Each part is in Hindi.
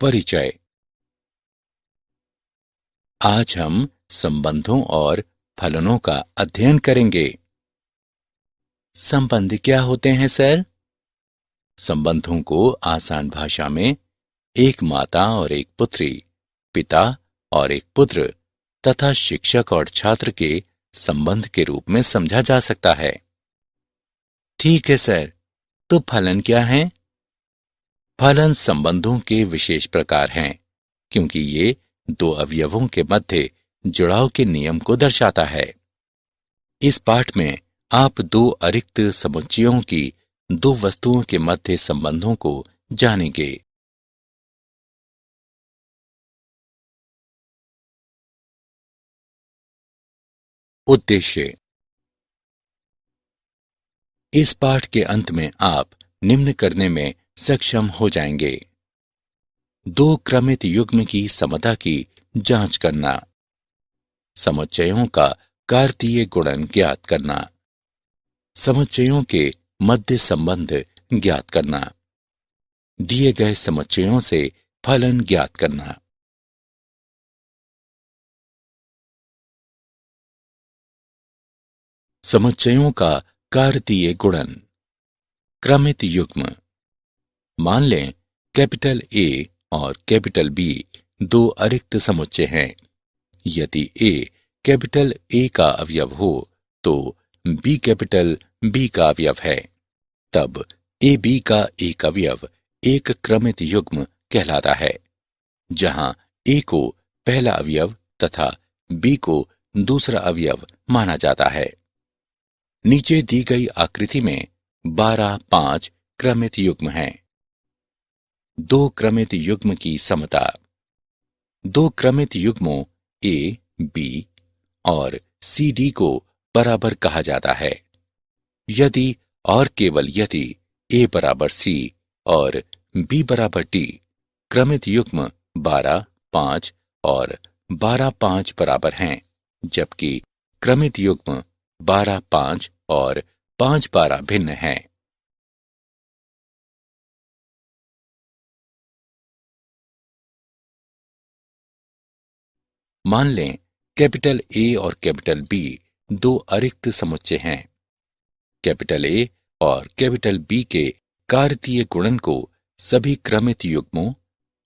परिचय। आज हम संबंधों और फलनों का अध्ययन करेंगे। संबंध क्या होते हैं सर? संबंधों को आसान भाषा में एक माता और एक पुत्री, पिता और एक पुत्र तथा शिक्षक और छात्र के संबंध के रूप में समझा जा सकता है। ठीक है सर, तो फलन क्या हैं? फलन संबंधों के विशेष प्रकार हैं, क्योंकि ये दो अवयवों के मध्य जुड़ाव के नियम को दर्शाता है। इस पाठ में आप दो अरिक्त समुच्चयों की दो वस्तुओं के मध्य संबंधों को जानेंगे। उद्देश्य। इस पाठ के अंत में आप निम्न करने में सक्षम हो जाएंगे। दो क्रमित युग्म की समता की जांच करना, समुच्चयों का कार्तीय गुणन ज्ञात करना, समुच्चयों के मध्य संबंध ज्ञात करना, दिए गए समुच्चयों से फलन ज्ञात करना। समुच्चयों का कार्तीय गुणन। क्रमित युग्म। मान लें कैपिटल ए और कैपिटल बी दो अरिक्त समुच्चय हैं। यदि ए कैपिटल ए का अवयव हो तो बी कैपिटल बी का अवयव है। तब ए बी का एक अवयव एक क्रमित युग्म कहलाता है, जहां ए को पहला अवयव तथा बी को दूसरा अवयव माना जाता है। नीचे दी गई आकृति में 12-5 क्रमित युग्म हैं। दो क्रमित युग्म की समता। दो क्रमित युग्मों ए, बी और सी डी को बराबर कहा जाता है यदि और केवल यदि ए बराबर सी और बी बराबर डी क्रमित युग्म 12-5 और 12-5 बराबर हैं, जबकि क्रमित युग्म 12-5 और 5-12 भिन्न हैं। मान लें कैपिटल ए और कैपिटल बी दो अरिक्त समुच्चय हैं। कैपिटल ए और कैपिटल बी के कार्तीय गुणन को सभी क्रमित युग्मों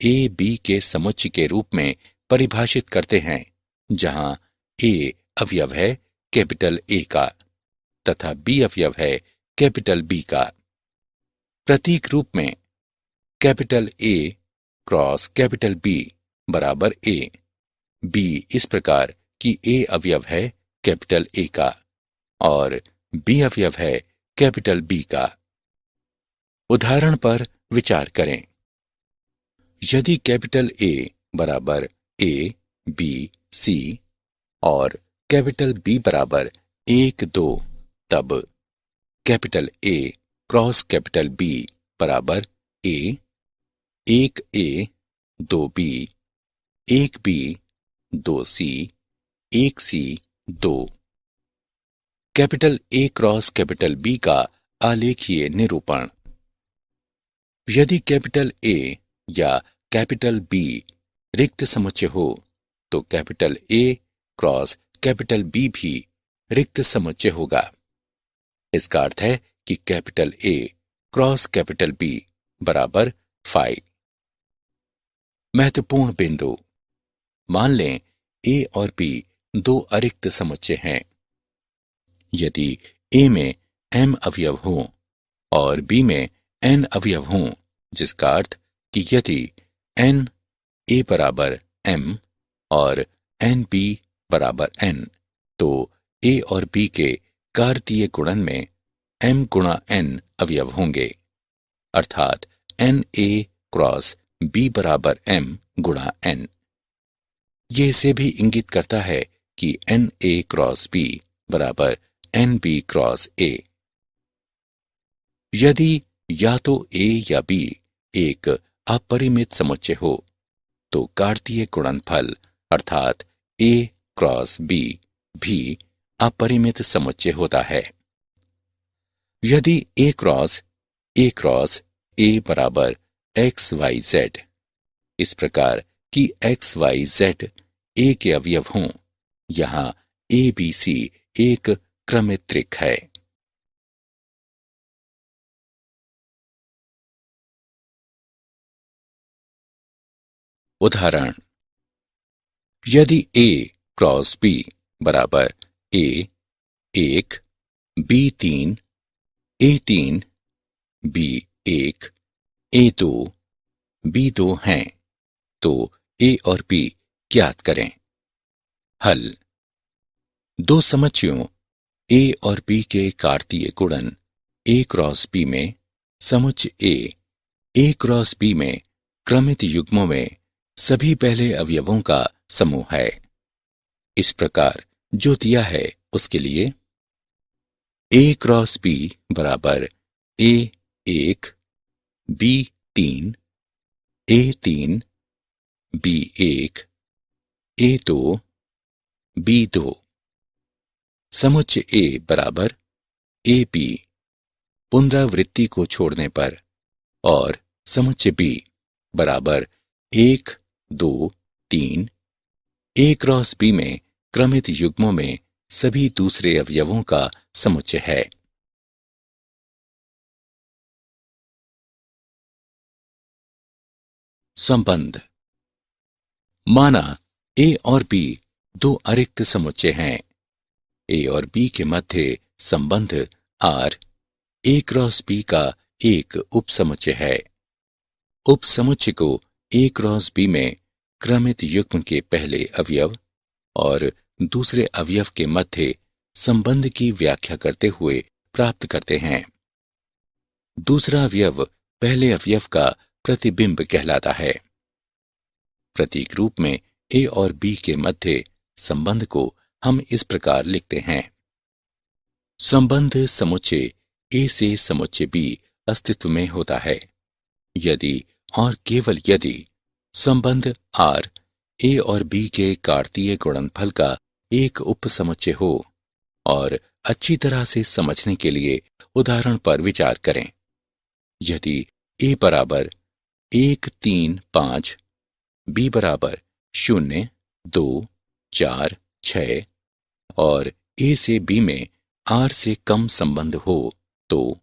ए बी के समुच्चय के रूप में परिभाषित करते हैं, जहां ए अवयव है कैपिटल ए का तथा बी अवयव है कैपिटल बी का। प्रतीक रूप में capital A cross capital B बराबर ए, बी इस प्रकार कि ए अवयव है कैपिटल ए का और बी अवयव है कैपिटल बी का। उदाहरण पर विचार करें। यदि कैपिटल ए बराबर ए, बी, सी और कैपिटल बी बराबर 1-2, तब capital A cross capital B बराबर A, 1A, 2B, 1B, 2C, 1C, 2। Capital A cross capital B का आलेखीय निरूपण। यदि कैपिटल ए या कैपिटल बी रिक्त समुच्चय हो तो capital A cross capital B भी रिक्त समुच्चय होगा। इसका अर्थ है कि capital A cross capital B बराबर 5। महत्वपूर्ण बिंदु। मान लें ए और बी दो अरिक्त समुच्चय हैं। यदि ए में m अवयव हों और बी में n अवयव हों, जिसका अर्थ कि यदि n a बराबर m और n b बराबर n, तो a और b के कार्तीय गुणन में m गुणा n अवयव होंगे, अर्थात n a क्रॉस b बराबर m गुणा n। ये इसे भी इंगित करता है कि n a क्रॉस b बराबर n b क्रॉस a। यदि या तो a या b एक अपरिमित समुच्चय हो तो कार्तीय गुणनफल अर्थात a क्रॉस b भी अपरिमित समुच्चय होता है। यदि a क्रॉस a बराबर x y z इस प्रकार कि एक्स वाई जेड ए के अवयव हों। यहां ए बी सी एक क्रमित्रिक है। उदाहरण, यदि ए क्रॉस बी बराबर ए एक, बी तीन, ए तीन, बी एक, ए दो, बी दो हैं, तो ए और बी ज्ञात करें। हल, दो समुच्चयों ए और बी के कार्तीय गुणन ए क्रॉस बी में समुच्चय ए क्रॉस बी में क्रमित युग्मों में सभी पहले अवयवों का समूह है। इस प्रकार जो दिया है उसके लिए ए क्रॉस बी बराबर ए एक, बी तीन, ए तीन, बी एक, ए दो, बी दो। समुच्चय ए बराबर ए बी पुनरावृत्ति को छोड़ने पर, और समुच्चय बी बराबर एक, दो, तीन, ए क्रॉस बी में क्रमित युग्मों में सभी दूसरे अवयवों का समुच्चय है। संबंध, माना ए और बी दो अरिक्त समुच्चय हैं। ए और बी के मध्य संबंध आर ए क्रॉस बी का एक उपसमुच्चय है। उपसमुच्चय को ए क्रॉस बी में क्रमित युग्म के पहले अवयव और दूसरे अवयव के मध्य संबंध की व्याख्या करते हुए प्राप्त करते हैं। दूसरा अवयव पहले अवयव का प्रतिबिंब कहलाता है। प्रतीक रूप में ए और बी के मध्य संबंध को हम इस प्रकार लिखते हैं। संबंध समुच्चय ए से समुच्चय बी अस्तित्व में होता है यदि और केवल यदि संबंध आर ए और बी के कार्तीय गुणनफल का एक उपसमुच्चय हो। और अच्छी तरह से समझने के लिए उदाहरण पर विचार करें। यदि ए बराबर 1, 3, 5, बी बराबर 0, 2, 4, 6 और ए से बी में आर से कम संबंध हो, तो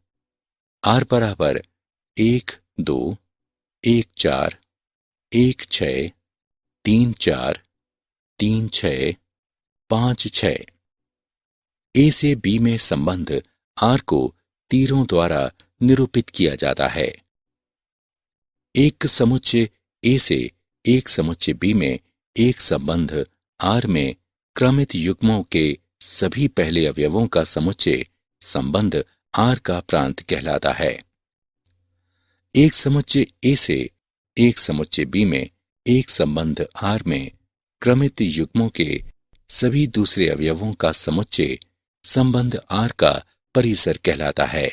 आर बराबर 1, 2, 1, 4, 1, 6, 3, 4, 3, 6, 5, 6। ए से बी में संबंध आर को तीरों द्वारा निरूपित किया जाता है। एक समुच्चय ए से एक समुच्चय बी में एक संबंध आर में क्रमित युग्मों के सभी पहले अवयवों का समुच्चय संबंध आर का प्रांत कहलाता है। एक समुच्चय ए से एक समुच्चय बी में एक संबंध आर में क्रमित युग्मों के सभी दूसरे अवयवों का समुच्चय संबंध आर का परिसर कहलाता है।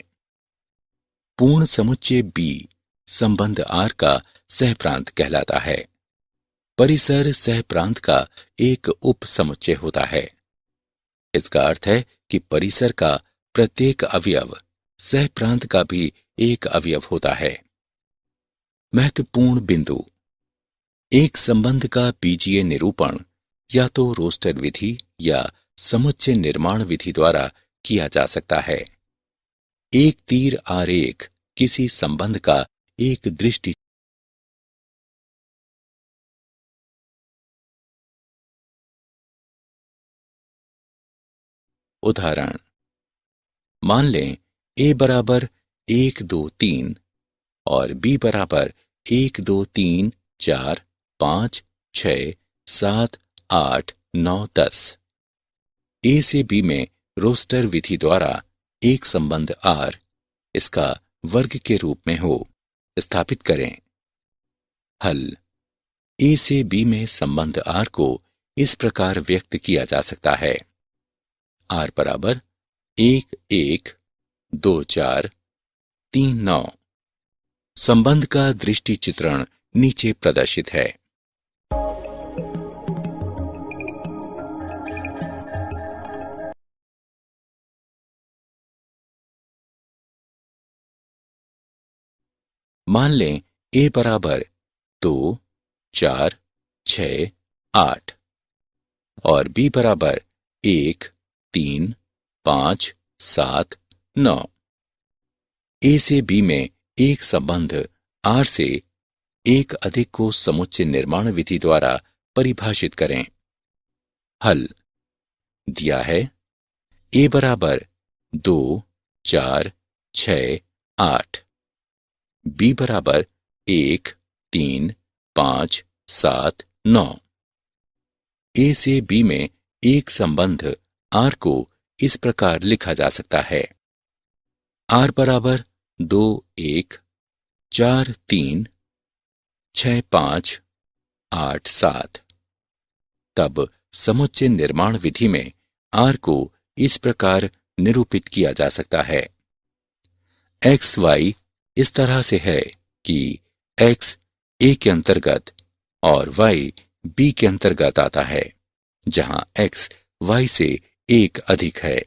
पूर्ण समुच्चय बी संबंध आर का सहप्रांत कहलाता है। परिसर सहप्रांत का एक उप समुच्चय होता है। इसका अर्थ है कि परिसर का प्रत्येक अवयव सहप्रांत का भी एक अवयव होता है। महत्वपूर्ण बिंदु, एक संबंध का बीजीय निरूपण या तो रोस्टर विधि या समुच्चय निर्माण विधि द्वारा किया जा सकता है। एक तीर आरेख किसी संबंध का एक दृष्टि उदाहरण, मान लें ए बराबर 1, 2, 3 और बी बराबर 1, 2, 3, 4, 5, 6, 7, 8, 9, 10। ए से बी में रोस्टर विधि द्वारा एक संबंध आर इसका वर्ग के रूप में हो, स्थापित करें। हल, ए से बी में संबंध आर को इस प्रकार व्यक्त किया जा सकता है। आर बराबर 1, 1, 2, 4, 3, 9। संबंध का दृष्टि चित्रण नीचे प्रदर्शित है। मान लें ए बराबर 2, 4, 6, 8 और b बराबर 1, 3, 5, 7, 9। ए से बी में एक संबंध आर से एक अधिक को समुच्चय निर्माण विधि द्वारा परिभाषित करें। हल दिया है ए बराबर 2, 4, 6, 8, बी बराबर 1, 3, 5, 7, 9। ए से बी में एक संबंध आर को इस प्रकार लिखा जा सकता है। आर बराबर 2, 1, 4, 3, 6, 5, 8, 7। तब समुच्चय निर्माण विधि में आर को इस प्रकार निरूपित किया जा सकता है। एक्स वाई इस तरह से है कि एक्स ए के अंतर्गत और वाई बी के अंतर्गत आता है, जहां एक्स वाई से एक अधिक है।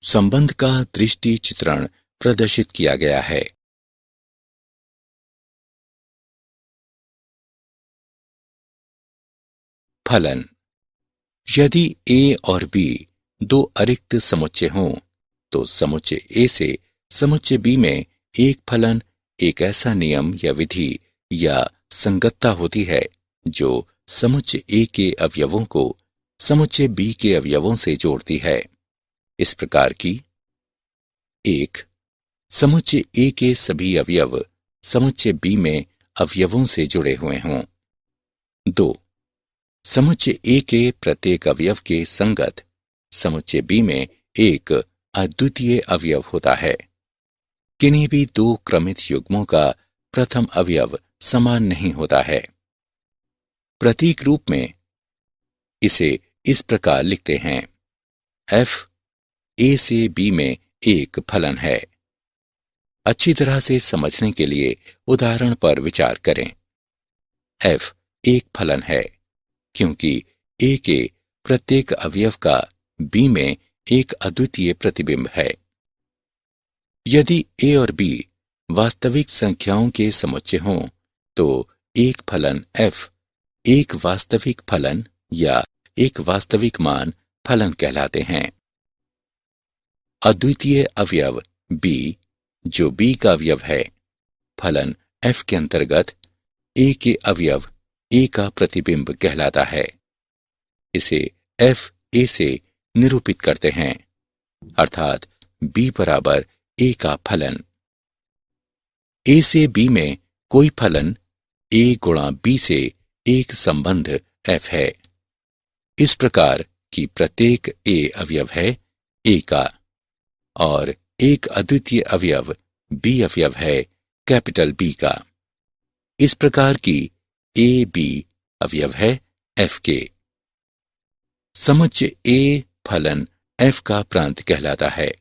संबंध का दृष्टि चित्रण प्रदर्शित किया गया है। फलन। यदि ए और बी दो अरिक्त समुच्चय हों, तो समुच्चय ए से समुच्चय बी में एक फलन एक ऐसा नियम या विधि या संगतता होती है जो समुच्चय ए के अवयवों को समुच्चय बी के अवयवों से जोड़ती है। इस प्रकार की 1. समुच्चय ए के सभी अवयव समुच्चय बी में अवयवों से जुड़े हुए हों। 2. समुच्चय ए के प्रत्येक अवयव के संगत समुच्चय बी में एक अद्वितीय अवयव होता है। किन्हीं भी दो क्रमित युग्मों का प्रथम अवयव समान नहीं होता है। प्रतीक रूप में इसे इस प्रकार लिखते हैं। f ए से बी में एक फलन है। अच्छी तरह से समझने के लिए उदाहरण पर विचार करें। f एक फलन है क्योंकि ए के प्रत्येक अवयव का बी में एक अद्वितीय प्रतिबिंब है। यदि ए और बी वास्तविक संख्याओं के समुच्चय हों, तो एक फलन f एक वास्तविक फलन या एक वास्तविक मान फलन कहलाते हैं। अद्वितीय अवयव b जो b का अवयव है, फलन f के अंतर्गत a के अवयव a का प्रतिबिंब कहलाता है। इसे f a से निरूपित करते हैं, अर्थात b बराबर a का फलन। a से b में कोई फलन a गुणा b से एक संबंध f है। इस प्रकार कि प्रत्येक a अवयव है a का और एक अद्वितीय अवयव b अवयव है कैपिटल B का। इस प्रकार की a b अवयव है f के। समुच्चय a फलन f का प्रांत कहलाता है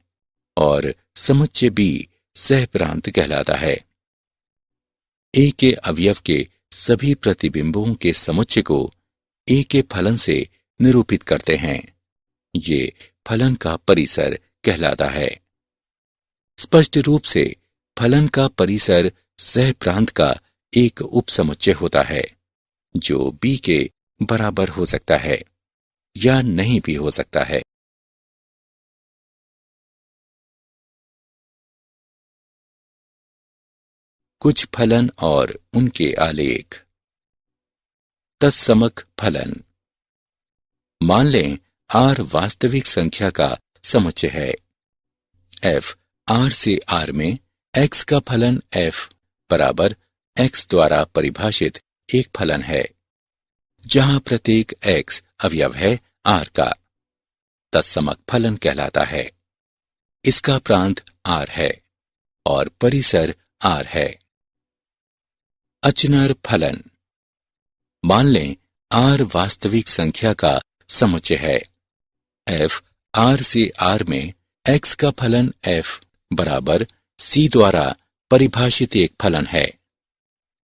और समुच्चय b सह प्रांत कहलाता है। a के अवयव के सभी प्रतिबिंबों के समुच्चय को a के फलन से निरूपित करते हैं। ये फलन का परिसर कहलाता है। स्पष्ट रूप से फलन का परिसर सह प्रांत का एक उपसमुच्चय होता है जो b के बराबर हो सकता है या नहीं भी हो सकता है। कुछ फलन और उनके आलेख। तत्समक फलन। मान लें r वास्तविक संख्या का समुच्चय है। f r से r में x का फलन f बराबर x द्वारा परिभाषित एक फलन है, जहां प्रत्येक x अवयव है r का। तत्समक फलन कहलाता है। इसका प्रांत r है और परिसर r है। अचनर फलन। मान लें r वास्तविक संख्या का समुच्चय है। f r से r में x का फलन f बराबर c द्वारा परिभाषित एक फलन है,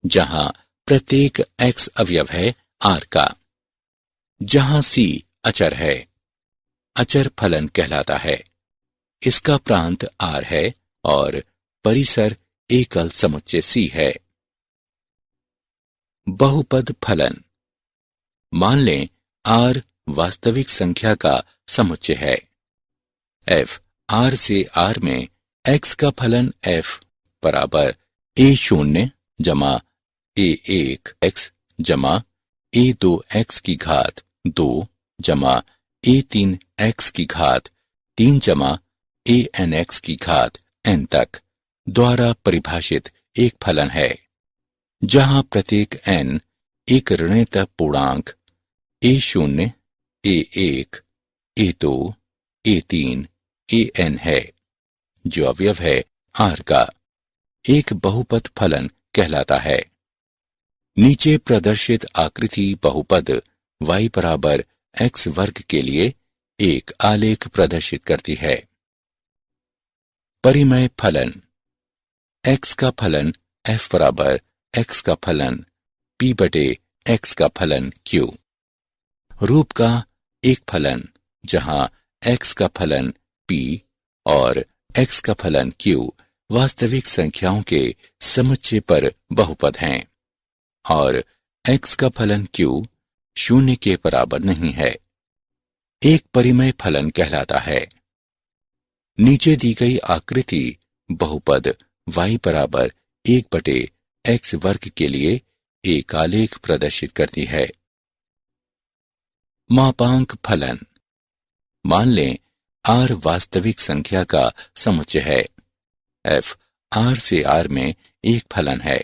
जहां प्रत्येक x अवयव है r का। जहां c अचर है, अचर फलन कहलाता है। इसका प्रांत r है और परिसर एकल समुच्चय c है। बहुपद फलन। मान लें r वास्तविक संख्या का समुच्चय है। f r से r में x का फलन f बराबर a0 जमा a1x जमा a2x की घात 2 जमा a3x की घात 3 जमा anx की घात n तक द्वारा परिभाषित एक फलन है, जहां प्रत्येक n एक ऋणात्मक पूर्णांक a0, a1, a2, a3, an है, जो अवयव है r का। एक बहुपद फलन कहलाता है। नीचे प्रदर्शित आकृति बहुपद y बराबर x वर्ग के लिए एक आलेख प्रदर्शित करती है। परिमेय फलन। x का फलन f बराबर x का फलन p बटे x का फलन q। रूप का एक फलन जहां x का फलन p और x का फलन q वास्तविक संख्याओं के समुच्चय पर बहुपद हैं और x का फलन q 0 के बराबर नहीं है, एक परिमेय फलन कहलाता है। नीचे दी गई आकृति बहुपद y बराबर 1 बटे x वर्ग के लिए एक आलेख प्रदर्शित करती है। मापांक फलन। मान लें r वास्तविक संख्या का समुच्चय है। f r से r में एक फलन है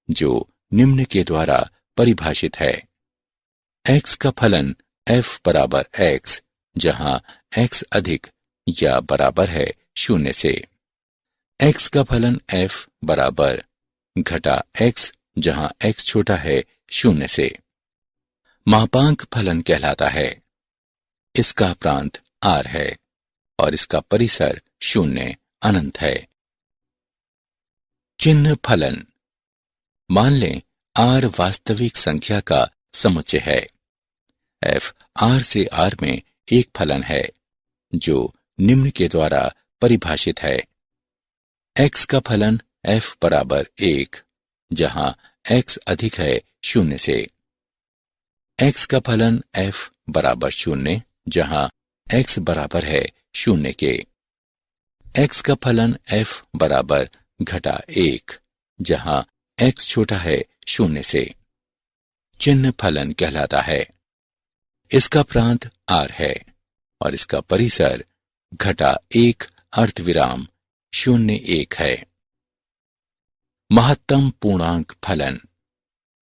जो निम्न के द्वारा परिभाषित है। x का फलन f बराबर x जहां x अधिक या बराबर है 0 से। x का फलन f बराबर घटा x जहां x छोटा है 0 से मापांक फलन कहलाता है। इसका प्रांत r है और इसका परिसर 0 अनंत है। चिन्ह फलन। मान लें r वास्तविक संख्या का समुच्चय है। f r से r में एक फलन है जो निम्न के द्वारा परिभाषित है। x का फलन f बराबर 1 जहां x अधिक है 0 से। x का फलन f बराबर 0 जहां x बराबर है 0 के। x का फलन f बराबर घटा 1 जहां x छोटा है 0 से चिन्ह फलन कहलाता है। इसका प्रांत r है और इसका परिसर घटा 1 अर्धविराम 0 1 है। महत्तम पूर्णांक फलन।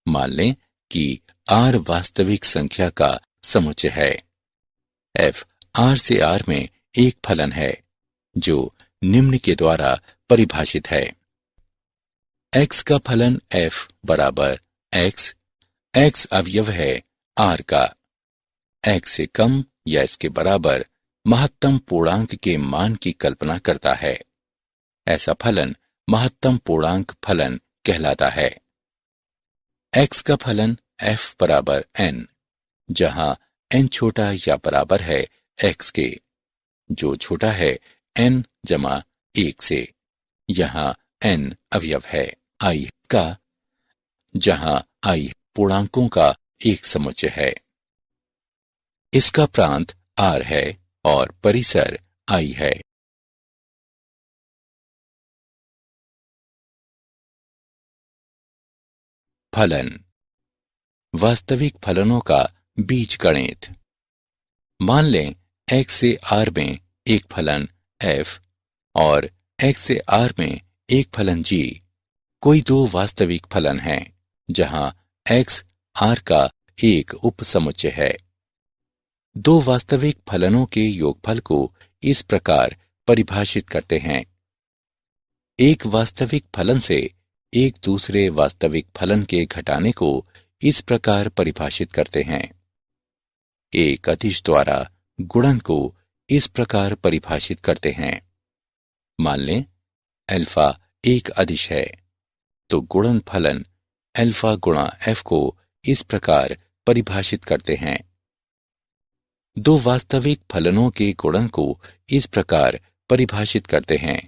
मान लें कि r वास्तविक संख्या का समुच्चय है। f r से r में एक फलन है जो निम्न के द्वारा परिभाषित है। x का फलन f बराबर x अवयव है r का। x से कम या इसके बराबर महत्तम पूर्णांक के मान की कल्पना करता है। ऐसा फलन महत्तम पूर्णांक फलन कहलाता है। x का फलन f बराबर n जहां n छोटा या बराबर है x के, जो छोटा है n जमा 1 से। यहां n अवयव है i का, जहां i पूर्णांकों का एक समुच्चय है। इसका प्रांत r है और परिसर i है। फलन। वास्तविक फलनों का बीजगणित। मान लें x से r में एक फलन f और x से r में एक फलन g कोई दो वास्तविक फलन हैं जहां x r का एक उपसमुच्चय है। दो वास्तविक फलनों के योगफल को इस प्रकार परिभाषित करते हैं। एक वास्तविक फलन से एक दूसरे वास्तविक फलन के घटाने को इस प्रकार परिभाषित करते हैं। एक अदिश द्वारा गुणन को इस प्रकार परिभाषित करते हैं। मान लें अल्फा एक अदिश है तो गुणन फलन अल्फा गुणा f को इस प्रकार परिभाषित करते हैं। दो वास्तविक फलनों के गुणन को इस प्रकार परिभाषित करते हैं।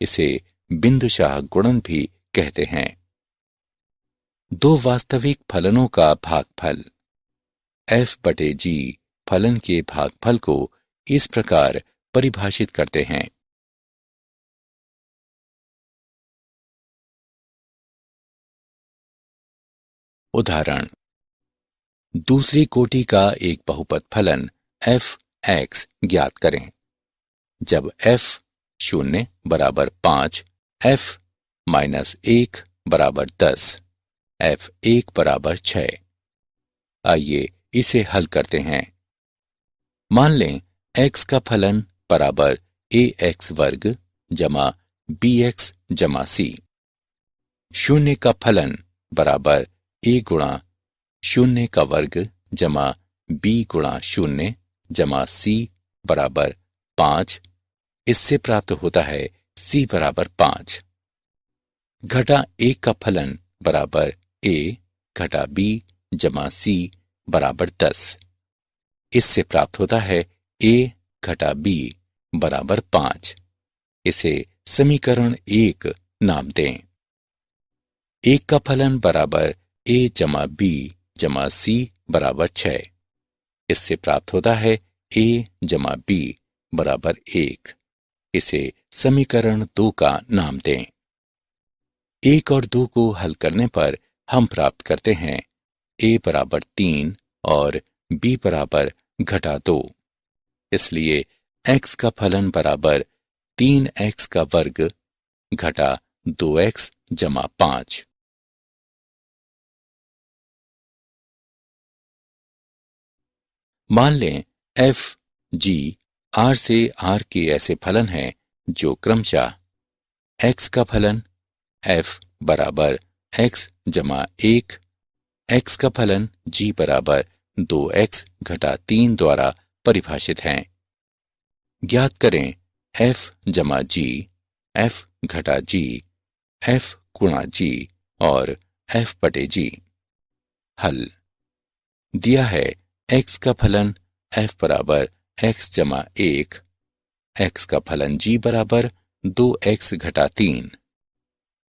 इसे बिंदुशाह गुणन भी कहते हैं। दो वास्तविक फलनों का भागफल। f/g फलन के भागफल को इस प्रकार परिभाषित करते हैं। उदाहरण, दूसरी कोटि का एक बहुपद फलन f(x) ज्ञात करें। जब f 0 बराबर 5, f माइनस 1 बराबर 10, f 1 बराबर 6। आइए इसे हल करते हैं। मान लें x का फलन बराबर ax वर्ग जमा bx जमा c। शून्य का फलन बराबर a गुणा शून्य का वर्ग जमा b गुणा शून्य जमा c बराबर 5। इससे प्राप्त होता है c बराबर 5 घटा 1 का फलन बराबर a घटा b जमा c बराबर 10। इससे प्राप्त होता है a घटा b बराबर 5। इसे समीकरण 1 नाम दें। 1 का फलन बराबर a जमा b जमा c बराबर 6। इससे प्राप्त होता है a जमा b बराबर 1। इसे समीकरण 2 का नाम दें। 1 और 2 को हल करने पर हम प्राप्त करते हैं a बराबर 3 और b बराबर घटा 2। इसलिए x का फलन बराबर 3x का वर्ग घटा 2x जमा 5। मान लें f g r से r के ऐसे फलन हैं जो क्रमशः x का फलन f बराबर x जमा 1, x का फलन g बराबर 2x घटा 3 द्वारा परिभाषित हैं। ज्ञात करें f जमा g, f घटा g, f गुणा g और f बटे g। हल दिया है x का फलन f बराबर x जमा 1, x का फलन g बराबर 2x घटा 3।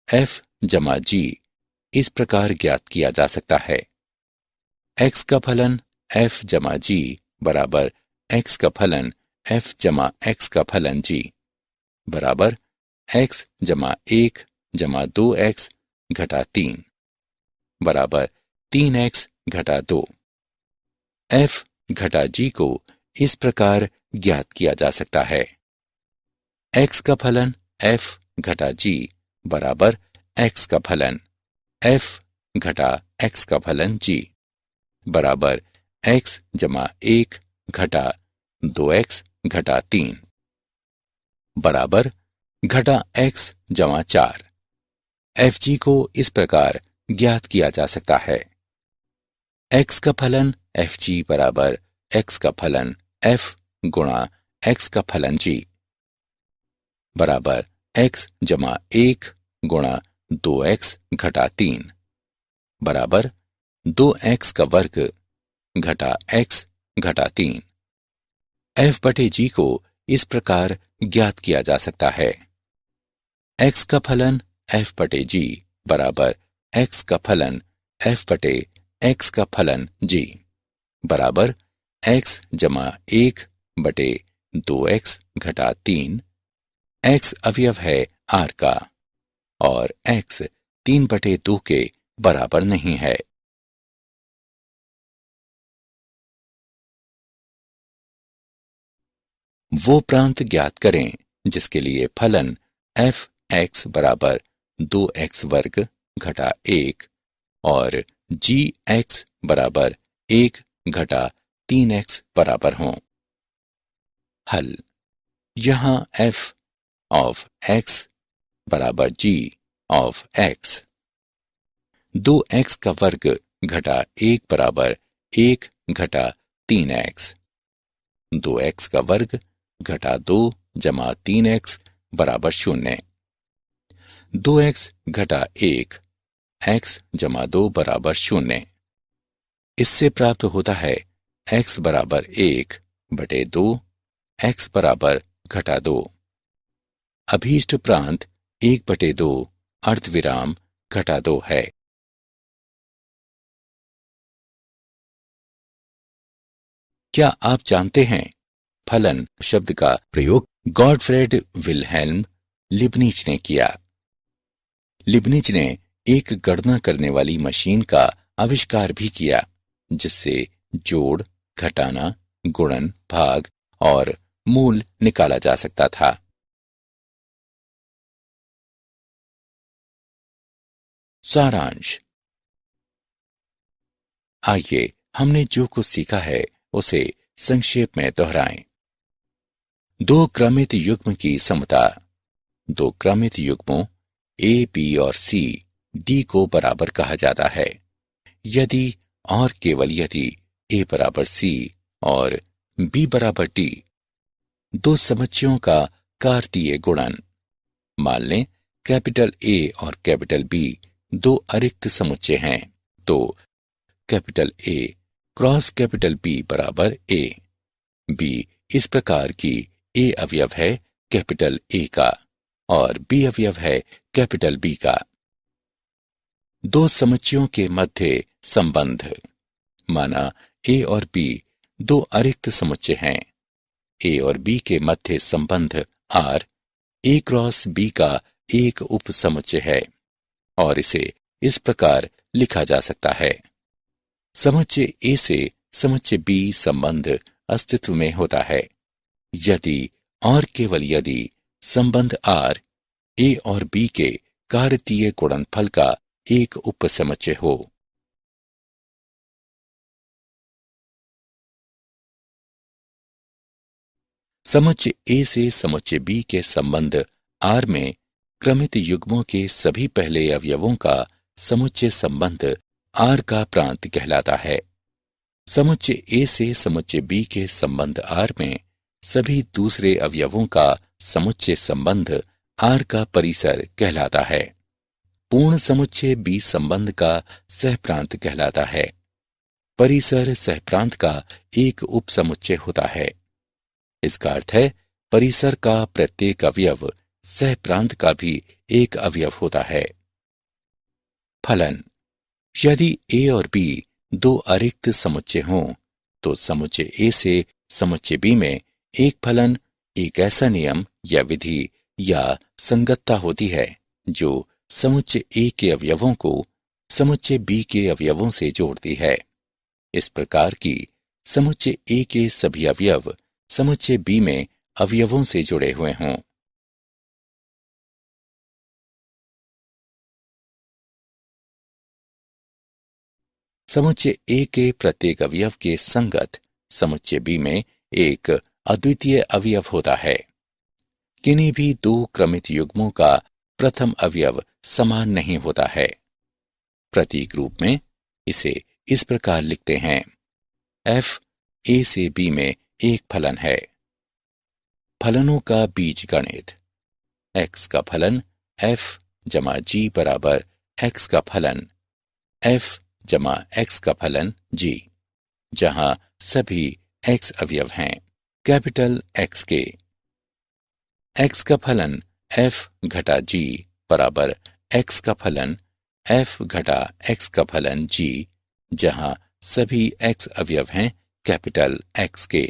f जमा g इस प्रकार ज्ञात किया जा सकता है। x का फलन f जमा g बराबर x का फलन f जमा x का फलन g बराबर x जमा 1 जमा 2x घटा 3 बराबर 3x घटा 2। f घटा g को इस प्रकार ज्ञात किया जा सकता है। x का फलन f घटा g बराबर x का फलन f घटा x का फलन g बराबर x जमा 1 घटा 2x घटा 3 बराबर घटा x जमा 4। fg को इस प्रकार ज्ञात किया जा सकता है। x का फलन fg बराबर x का फलन f गुणा x का फलन g बराबर x जमा 1 गुणा 2x घटा 3 बराबर 2x का वर्ग घटा x घटा 3। f बटे g को इस प्रकार ज्ञात किया जा सकता है। x का फलन f बटे g बराबर x का फलन f बटे x का फलन g बराबर x जमा 1 बटे 2x घटा 3। x अवयव है r का और x 3 बटे 2 के बराबर नहीं है। वो प्रांत ज्ञात करें जिसके लिए फलन f(x) बराबर 2x वर्ग घटा 1 और g(x) बराबर 1 घटा 3x बराबर हों। हल यहां f of x बराबर g of x। 2x का वर्ग घटा 1 बराबर 1 घटा 3x। 2x का वर्ग घटा 2 जमा 3x बराबर 0। 2x घटा 1 x जमा 2 बराबर 0। इससे प्राप्त होता है x बराबर 1 बटे 2 x बराबर घटा 2। अभीष्ट प्रांत 1 बटे 2 अर्धविराम घटा 2 है। क्या आप जानते हैं फलन शब्द का प्रयोग गॉटफ्रेड विल्हेल्म लिबनिज ने किया। लिबनिज ने एक गणना करने वाली मशीन का आविष्कार भी किया जिससे जोड़, घटाना, गुणन, भाग और मूल निकाला जा सकता था। सारांश। आइए हमने जो कुछ सीखा है उसे संक्षेप में दोहराएं। दो क्रमित युग्म की समता। दो क्रमित युग्मों ए, बी और सी डी को बराबर कहा जाता है यदि और केवल यदि ए बराबर सी और बी बराबर डी। दो समुच्चयों का कार्तीय गुणन। मान लें कैपिटल ए और कैपिटल बी दो अरिक्त समुच्चय हैं तो capital A cross capital B बराबर ए। बी इस प्रकार की ए अवयव है कैपिटल ए का और बी अवयव है कैपिटल बी का। दो समुच्चयों के मध्य संबंध। माना ए और बी दो अरिक्त समुच्चय हैं। ए और बी के मध्य संबंध आर ए क्रॉस बी का एक उप समुच्चय है और इसे इस प्रकार लिखा जा सकता है। समुच्चय ए से समुच्चय बी संबंध अस्तित्व में होता है यदि और केवल यदि संबंध आर ए और बी के कार्तीय गुणनफल का एक उपसमुच्चय हो। समुच्चय ए से समुच्चय बी के संबंध आर में क्रमित युग्मों के सभी पहले अवयवों का समुच्चय संबंध आर का प्रांत कहलाता है। समुच्चय ए से समुच्चय बी के संबंध आर में सभी दूसरे अवयवों का समुच्चय संबंध आर का परिसर कहलाता है। पूर्ण समुच्चय बी संबंध का सहप्रांत कहलाता है। परिसर सहप्रांत का एक उपसमुच्चय होता है। इसका अर्थ है परिसर का प्रत्येक अवयव सहप्रांत का भी एक अवयव होता है। फलन। यदि ए और बी दो अरिक्त समुच्चय हों तो समुच्चय ए से समुच्चय बी में एक फलन एक ऐसा नियम या विधि या संगतता होती है जो समुच्चय ए के अवयवों को समुच्चय बी के अवयवों से जोड़ती है। इस प्रकार की समुच्चय ए के सभी अवयव समुच्चय बी में अवयवों से जुड़े हुए हों। समुच्चय ए के प्रत्येक अवयव के संगत समुच्चय बी में एक अद्वितीय अवयव होता है। किन्हीं भी दो क्रमित युग्मों का प्रथम अवयव समान नहीं होता है। प्रतीक रूप में इसे इस प्रकार लिखते हैं। एफ ए से बी में एक फलन है। फलनों का बीज गणित। एक्स का फलन एफ जमा जी बराबर एक्स का फलन एफ जमा एक्स का फलन जी, जहां सभी एक्स अवयव हैं कैपिटल एक्स के। एक्स का फलन एफ घटा जी बराबर एक्स का फलन एफ घटा एक्स का फलन जी, जहां सभी एक्स अवयव हैं कैपिटल एक्स के।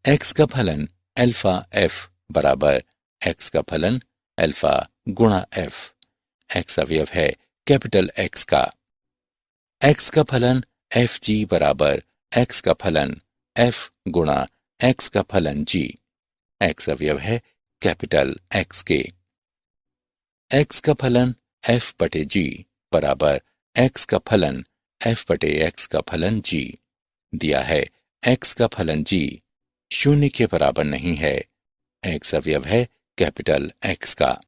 एक्स का फलन अल्फा एफ बराबर एक्स का फलन अल्फा गुणा एफ, एक्स अवयव है कैपिटल एक्स का। एक्स का फलन एफ जी बराबर एक्स का फलन एफ गुणा एक्स का फलन जी, एक्स अवयव है कैपिटल एक्स के। एक्स का फलन एफ बटे जी बराबर एक्स का फलन एफ बटे एक्स का फलन जी दिया है। एक्स का फलन जी शून्य के बराबर नहीं है। एक्स अवयव है कैपिटल एक्स का।